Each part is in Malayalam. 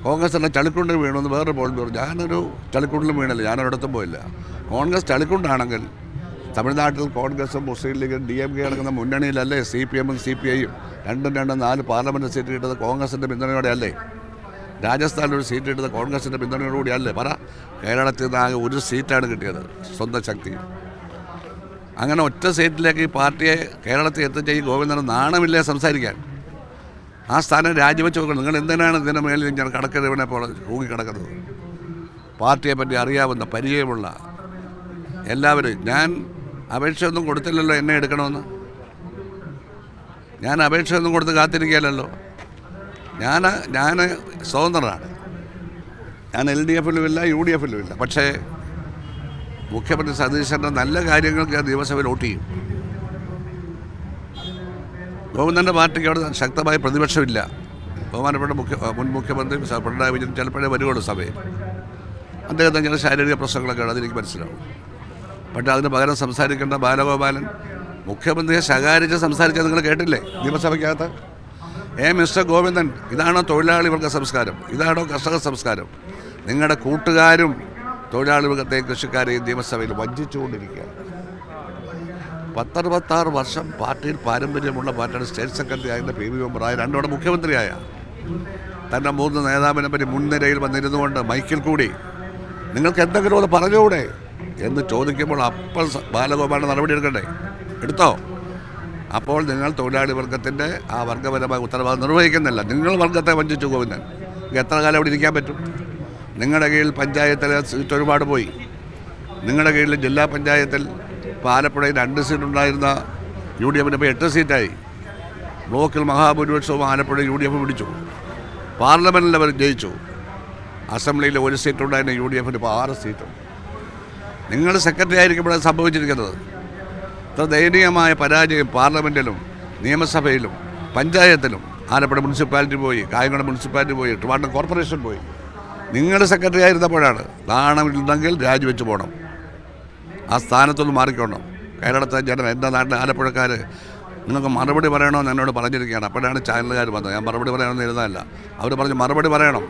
കോൺഗ്രസ് ചളിക്കുണ്ടിൽ വീണമെന്ന് വേറൊരു പോളിൽ പറഞ്ഞു. ഞാനൊരു ചളിക്കുണ്ടിലും വീണില്ല, ഞാനൊരിടത്തും പോയില്ല. കോൺഗ്രസ് ചളിക്കുണ്ടാണെങ്കിൽ തമിഴ്നാട്ടിൽ കോൺഗ്രസും മുസ്ലിം ലീഗും DMK അടങ്ങുന്ന മുന്നണിയിലല്ലേ CPM ഉം CPI-യും രണ്ടും 4 പാർലമെൻറ്റ് സീറ്റ് കിട്ടുന്നത് കോൺഗ്രസിൻ്റെ പിന്തുണയോടെ അല്ലേ? രാജസ്ഥാനിലൊരു സീറ്റ് കിട്ടുന്നത് കോൺഗ്രസിൻ്റെ പിന്തുണയോടുകൂടി അല്ലേ? പറ. കേരളത്തിൽ നിന്ന് ആകെ ഒരു സീറ്റാണ് കിട്ടിയത്, സ്വന്തം ശക്തി. അങ്ങനെ ഒറ്റ സീറ്റിലേക്ക് ഈ പാർട്ടിയെ കേരളത്തിൽ എത്തിച്ച ഈ ഗോവിന്ദന് നാണമില്ലേ സംസാരിക്കാൻ? ആ സ്ഥാനം രാജിവെച്ച് നോക്കണം. നിങ്ങൾ എന്തിനാണ് ഇതിൻ്റെ മേലിൽ ഞാൻ കടക്കരുവിനെ പോലെ കൂകിക്കിടക്കുന്നത്? പാർട്ടിയെ പറ്റി അറിയാവുന്ന പരിചയമുള്ള എല്ലാവരും. ഞാൻ അപേക്ഷയൊന്നും കൊടുത്തില്ലല്ലോ എന്നെ എടുക്കണമെന്ന്. ഞാൻ അപേക്ഷയൊന്നും കൊടുത്ത് കാത്തിരിക്കുകയല്ലോ. ഞാൻ സ്വതന്ത്രനാണ്. ഞാൻ LDF-ലും ഇല്ല, UDF-ലും ഇല്ല. പക്ഷേ മുഖ്യമന്ത്രി സതീശൻ്റെ നല്ല കാര്യങ്ങൾക്ക് ഞാൻ നിയമസഭയിൽ വോട്ട് ചെയ്യും. ഗോവിന്ദൻ്റെ പാർട്ടിക്ക് അവിടെ ശക്തമായ പ്രതിപക്ഷമില്ല. ബഹുമാനപ്പെട്ട മുൻ മുഖ്യമന്ത്രി പിണറായി വിജയൻ ചിലപ്പോഴേ വരുവുള്ളൂ സഭയിൽ. അദ്ദേഹത്തിന് ചില ശാരീരിക പ്രശ്നങ്ങളൊക്കെ അതെനിക്ക് മനസ്സിലാവും. പക്ഷേ അതിന് പകരം സംസാരിക്കേണ്ട ബാലഗോപാലൻ മുഖ്യമന്ത്രിയെ ശകാരിച്ച് സംസാരിച്ചത് നിങ്ങൾ കേട്ടില്ലേ നിയമസഭയ്ക്കകത്ത്? മിസ്റ്റർ ഗോവിന്ദൻ, ഇതാണോ തൊഴിലാളി വർഗ സംസ്കാരം? ഇതാണോ കർഷക സംസ്കാരം? നിങ്ങളുടെ കൂട്ടുകാരും തൊഴിലാളി വർഗത്തെയും കൃഷിക്കാരെയും നിയമസഭയിൽ വഞ്ചിച്ചുകൊണ്ടിരിക്കുക. 10-16 വർഷം പാർട്ടിയിൽ പാരമ്പര്യമുള്ള പാർട്ടിയുടെ സ്റ്റേറ്റ് സെക്രട്ടറി ആയ PV മെമ്പറായ രണ്ടോടെ മുഖ്യമന്ത്രിയായ തൻ്റെ 3 നേതാവിനെ പറ്റി മുൻനിരയിൽ വന്നിരുന്നുകൊണ്ട് മൈക്കിൽ കൂടി നിങ്ങൾക്ക് എന്തെങ്കിലും ഒന്ന് പറഞ്ഞുകൂടെ എന്ന് ചോദിക്കുമ്പോൾ അപ്പോൾ ബാലഗോപാലൻ നടപടി എടുക്കണ്ടേ? എടുത്തോ? അപ്പോൾ നിങ്ങൾ തൊഴിലാളി വർഗത്തിൻ്റെ ആ വർഗപരമായ ഉത്തരവാദിത്വം നിർവഹിക്കുന്നില്ല. നിങ്ങൾ വർഗത്തെ വഞ്ചിച്ചു ഗോവിന്ദൻ. എത്ര കാലം അവിടെ ഇരിക്കാൻ പറ്റും? നിങ്ങളുടെ കീഴിൽ പഞ്ചായത്തിലെ സീറ്റ് ഒരുപാട് പോയി. നിങ്ങളുടെ കീഴിൽ ജില്ലാ പഞ്ചായത്തിൽ ഇപ്പോൾ ആലപ്പുഴയിൽ 2 സീറ്റുണ്ടായിരുന്ന UDF-ന് ഇപ്പോൾ 8 സീറ്റായി. ബ്ലോക്കിൽ മഹാഭൂരിപക്ഷവും ആലപ്പുഴ UDF പിടിച്ചു. പാർലമെൻറ്റിൽ അവർ ജയിച്ചു. അസംബ്ലിയിൽ 1 സീറ്റുണ്ടായിരുന്ന UDF-ന് ഇപ്പോൾ 6 സീറ്റും. നിങ്ങൾ സെക്രട്ടറി ആയിരിക്കുമ്പോഴാണ് സംഭവിച്ചിരിക്കുന്നത്. ഇത്ര ദയനീയമായ പരാജയം പാർലമെൻറ്റിലും നിയമസഭയിലും പഞ്ചായത്തിലും. ആലപ്പുഴ മുനിസിപ്പാലിറ്റി പോയി, കായംകുളം മുനിസിപ്പാലിറ്റി പോയി, ട്രിവാൻഡ്രം കോർപ്പറേഷൻ പോയി. നിങ്ങൾ സെക്രട്ടറി ആയിരുന്നപ്പോഴാണ്. നാണമില്ലെങ്കിൽ രാജിവെച്ച് പോകണം. ആ സ്ഥാനത്തൊന്ന് മാറിക്കോണം. കേരളത്തിലെ ജനം, എൻ്റെ നാട്ടിലെ ആലപ്പുഴക്കാർ നിങ്ങൾക്ക് മറുപടി പറയണമെന്ന് എന്നോട് പറഞ്ഞിരിക്കുകയാണ്. അപ്പോഴാണ് ചാനലുകാർ വന്നത്. ഞാൻ മറുപടി പറയണമെന്ന് ഇരുന്നതല്ല. അവർ പറഞ്ഞ് മറുപടി പറയണം.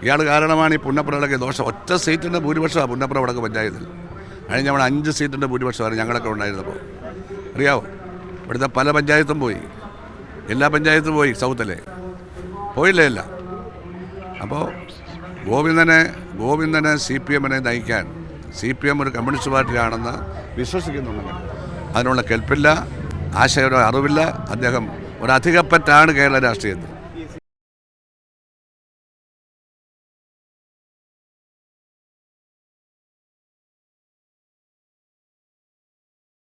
ഇയാൾ കാരണമാണ് ഈ പുന്നപ്രയിലൊക്കെ ദോഷം. ഒറ്റ സീറ്റിൻ്റെ ഭൂരിപക്ഷമാണ് പുന്നപ്ര വടക്ക് പഞ്ചായത്തിൽ. കഴിഞ്ഞ തവണ 5 സീറ്റിൻ്റെ ഭൂരിപക്ഷമാണ് ഞങ്ങളൊക്കെ ഉണ്ടായിരുന്നപ്പോൾ. അറിയാവോ? ഇവിടുത്തെ പല പഞ്ചായത്തും പോയി, എല്ലാ പഞ്ചായത്തും പോയി. സൗത്തിലെ പോയില്ലേ എല്ലാം. അപ്പോൾ ഗോവിന്ദനെ CPM-നെ നയിക്കാൻ CPM ഒരു കമ്മ്യൂണിസ്റ്റ് പാർട്ടിയാണെന്ന് വിശ്വസിക്കുന്നുണ്ടെങ്കിൽ അതിനുള്ള കെൽപ്പില്ല, ആശയയുടെ അറിവില്ല. അദ്ദേഹം ഒരു അധികപ്പറ്റാണ് കേരള രാഷ്ട്രീയത്തിൽ.